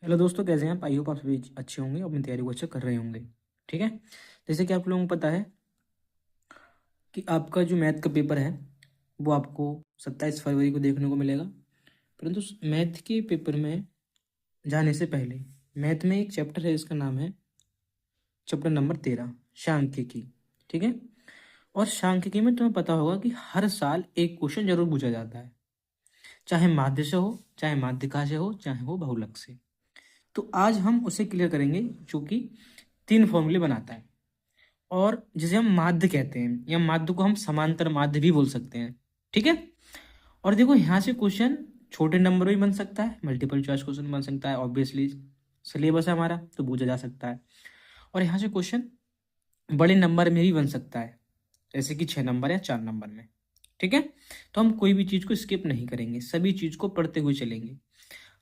Hello दोस्तों, कैसे हैं आप? आई होप आप सभी अच्छे होंगे और अपनी तैयारी को अच्छा कर रहे होंगे। ठीक है। जैसे कि आप लोगों को पता है कि आपका जो मैथ का पेपर है वो आपको 27 फरवरी को देखने को मिलेगा। परंतु मैथ के पेपर में जाने से पहले मैथ में एक चैप्टर है, इसका नाम है चैप्टर नंबर 13, सांख्यिकी। ठीक है। और सांख्यिकी में तुम्हें पता होगा कि हर साल एक क्वेश्चन जरूर पूछा जाता है, चाहे माध्य से हो, चाहे माध्यिका से हो, चाहे वो बहुलक से। तो आज हम उसे क्लियर करेंगे, जो कि 3 फॉर्मूले बनाता है और जिसे हम माध्य कहते हैं, या माध्य को हम समांतर माध्य भी बोल सकते हैं। ठीक है। और देखो, यहाँ से क्वेश्चन छोटे नंबर में भी बन सकता है, मल्टीपल चॉइस क्वेश्चन बन सकता है, ऑब्वियसली सिलेबस है हमारा तो पूछा जा सकता है। और यहाँ से क्वेश्चन बड़े नंबर में भी बन सकता है, जैसे कि 6 नंबर या 4 नंबर में। ठीक है। तो हम कोई भी चीज़ को स्किप नहीं करेंगे, सभी चीज़ को पढ़ते हुए चलेंगे।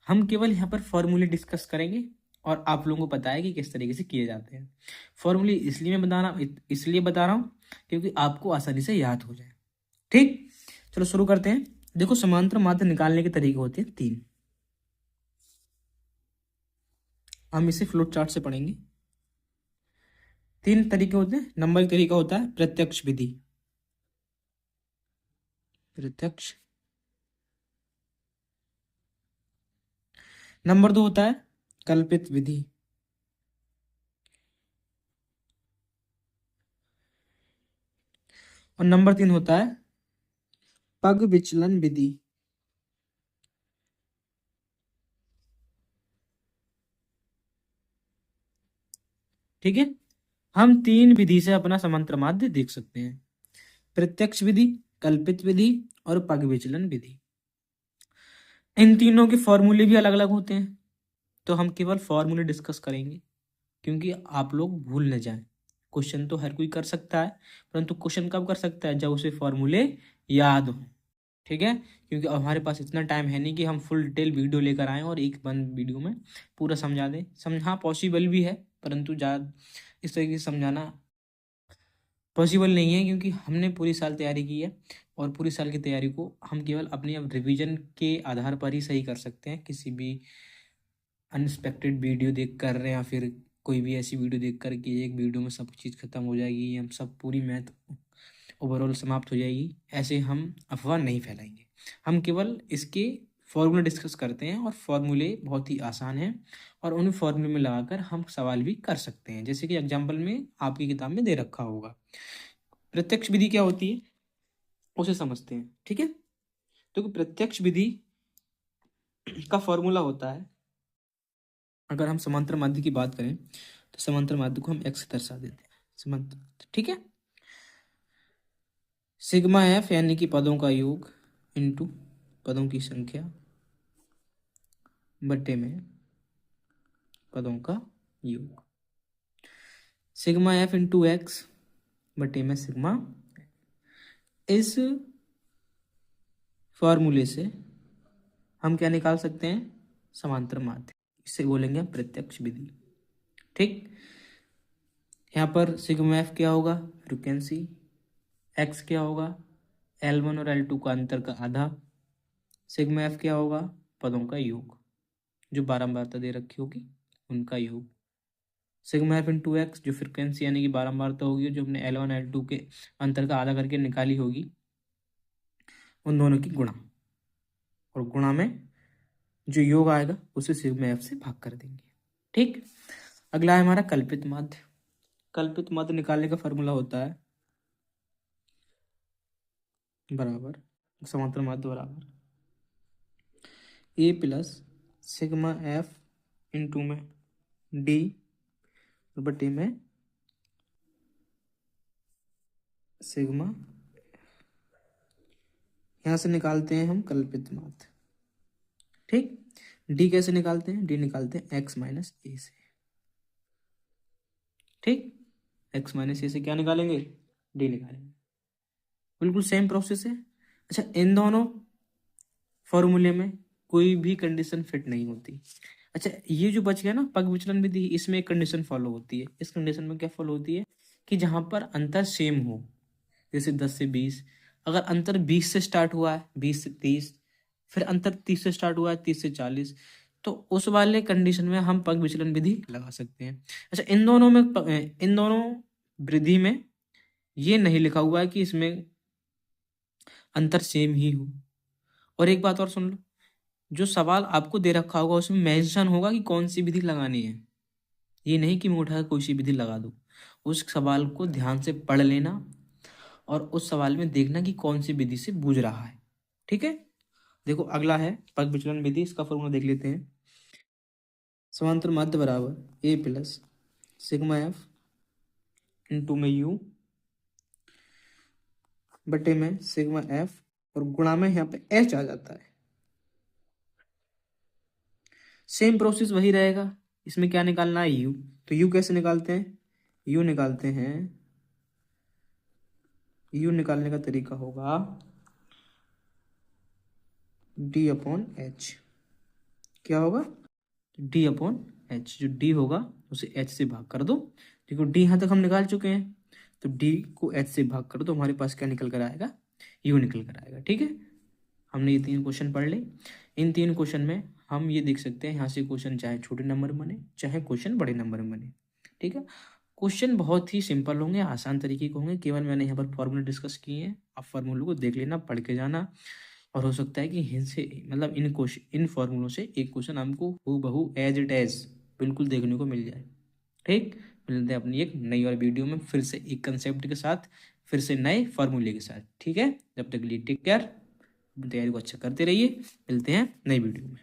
हम केवल यहाँ पर फॉर्मूले डिस्कस करेंगे और आप लोगों को पता है कि किस तरीके से किए जाते हैं। फॉर्मूले इसलिए बता रहा हूँ क्योंकि आपको आसानी से याद हो जाए। ठीक। चलो शुरू करते हैं। देखो, समांतर माध्य निकालने के तरीके होते हैं 3। हम इसे फ्लोट चार्ट से पढ़ेंगे। 3 तरीके होते हैं। नंबर 1 तरीका होता है प्रत्यक्ष विधि। प्रत्यक्ष। नंबर 2 होता है कल्पित विधि। और नंबर 3 होता है पग विचलन विधि। ठीक है। हम 3 विधि से अपना समांतर माध्य देख सकते हैं: प्रत्यक्ष विधि, कल्पित विधि और पग विचलन विधि। इन तीनों के फॉर्मूले भी अलग अलग होते हैं, तो हम केवल फॉर्मूले डिस्कस करेंगे क्योंकि आप लोग भूल न जाएं। क्वेश्चन तो हर कोई कर सकता है, परंतु क्वेश्चन कब कर सकता है? जब उसे फॉर्मूले याद हो। ठीक है। क्योंकि अब हमारे पास इतना टाइम है नहीं कि हम फुल डिटेल वीडियो लेकर आएं और एक बंद वीडियो में पूरा समझा दें। समझा पॉसिबल भी है, परंतु ज़्यादा इस तरीके से समझाना पॉसिबल नहीं है, क्योंकि हमने पूरी साल तैयारी की है और पूरी साल की तैयारी को हम केवल अपनी अब रिवीजन के आधार पर ही सही कर सकते हैं। किसी भी अनएक्सपेक्टेड वीडियो देख कर या फिर कोई भी ऐसी वीडियो देख कर कि एक वीडियो में सब चीज़ खत्म हो जाएगी, हम सब पूरी मैथ ओवरऑल समाप्त हो जाएगी, ऐसे हम अफवाह नहीं फैलाएंगे। हम केवल इसके फॉर्मूले डिस्कस करते हैं और फॉर्मूले बहुत ही आसान हैं और उन फॉर्मूले में लगाकर हम सवाल भी कर सकते हैं, जैसे कि एग्जाम्पल में आपकी किताब में दे रखा होगा। प्रत्यक्ष विधि क्या होती है उसे समझते हैं। ठीक है। तो प्रत्यक्ष विधि का फॉर्मूला होता है, अगर हम समांतर माध्य की बात करें तो समांतर माध्य को हम एक्स से दर्शा देते हैं, समांतर। ठीक है। सिग्मा एफ यानी कि पदों का योग इनटू पदों की संख्या बट्टे में पदों का योग। सिग्मा एफ इंटू एक्स बट्टे में सिग्मा। इस फॉर्मूले से हम क्या निकाल सकते हैं? समांतर माध्य। इसे बोलेंगे हम प्रत्यक्ष विधि। ठीक। यहाँ पर सिग्मा एफ क्या होगा? फ्रिक्वेंसी। एक्स क्या होगा? L1 और L2 का अंतर का आधा। सिग्मा एफ क्या होगा? पदों का योग, जो बारंबारता दे रखी होगी उनका योग। सिग्मा एफ इंटू एक्स, जो फ्रिक्वेंसी यानी कि बारंबारता होगी, जो हमने L1 L2 के अंतर का आधा करके निकाली होगी, उन दोनों की गुणा, और गुणा में जो योग आएगा उसे सिग्मा एफ से भाग कर देंगे। ठीक। अगला है हमारा कल्पित माध्य। कल्पित माध्य निकालने का फॉर्मूला होता है बराबर समांतर माध्य बराबर ए प्लस सिग्मा एफ इंटू में डी बटे में सिग्मा। यहां से निकालते हैं हम कल्पित माध्य। ठीक। डी कैसे निकालते हैं? डी निकालते हैं एक्स माइनस ए से। ठीक। एक्स माइनस ए से क्या निकालेंगे? डी निकालेंगे। बिल्कुल सेम प्रोसेस है। अच्छा, इन दोनों फॉर्मूले में कोई भी कंडीशन फिट नहीं होती। अच्छा, ये जो बच गया ना पग विचलन विधि, इसमें एक कंडीशन फॉलो होती है। इस कंडीशन में क्या फॉलो होती है कि जहां पर अंतर सेम हो, जैसे 10 से 20, अगर अंतर 20 से स्टार्ट हुआ है, 20 से 30, फिर अंतर 30 से स्टार्ट हुआ है, 30 से 40, तो उस वाले कंडीशन में हम पग विचलन विधि लगा सकते हैं। अच्छा, इन दोनों विधि में ये नहीं लिखा हुआ है कि इसमें अंतर सेम ही हो। और एक बात और सुन लो, जो सवाल आपको दे रखा होगा उसमें मेंशन होगा कि कौन सी विधि लगानी है। ये नहीं कि मैं उठा कोई सी विधि लगा दूं। उस सवाल को ध्यान से पढ़ लेना और उस सवाल में देखना कि कौन सी विधि से बूझ रहा है। ठीक है, देखो अगला है पग विचलन विधि। इसका फॉर्मूला देख लेते हैं। समांतर माध्य बराबर ए प्लस सिग्मा एफ इंटू में यू बटे में सिग्मा एफ और गुणा में यहाँ पे एच आ जाता है। सेम प्रोसेस वही रहेगा। इसमें क्या निकालना है, यू। तो यू कैसे निकालते हैं, यू निकालने का तरीका होगा डी अपॉन एच। क्या होगा, डी अपॉन एच। जो डी होगा उसे एच से भाग कर दो। देखो डी यहाँ तक हम निकाल चुके हैं, तो डी को एच से भाग कर दो, हमारे पास क्या निकल कर आएगा, यू निकल कर आएगा। ठीक है, हमने ये 3 क्वेश्चन पढ़ ले। इन 3 क्वेश्चन में हम ये देख सकते हैं यहाँ से क्वेश्चन चाहे छोटे नंबर में बने चाहे क्वेश्चन बड़े नंबर में बने। ठीक है, क्वेश्चन बहुत ही सिंपल होंगे, आसान तरीके के होंगे। केवल मैंने यहाँ पर फॉर्मूले डिस्कस किए हैं, आप फॉर्मूलों को देख लेना, पढ़ के जाना। और हो सकता है कि इनसे मतलब इन फॉर्मूलों से एक क्वेश्चन हमको हूबहू एज इट एज बिल्कुल देखने को मिल जाए। ठीक, मिलते हैं अपनी एक नई और वीडियो में फिर से एक कंसेप्ट के साथ, फिर से नए फॉर्मूले के साथ। ठीक है, जब तक के लिए टेक केयर, तैयारी को अच्छा करते रहिए। मिलते हैं नई वीडियो में।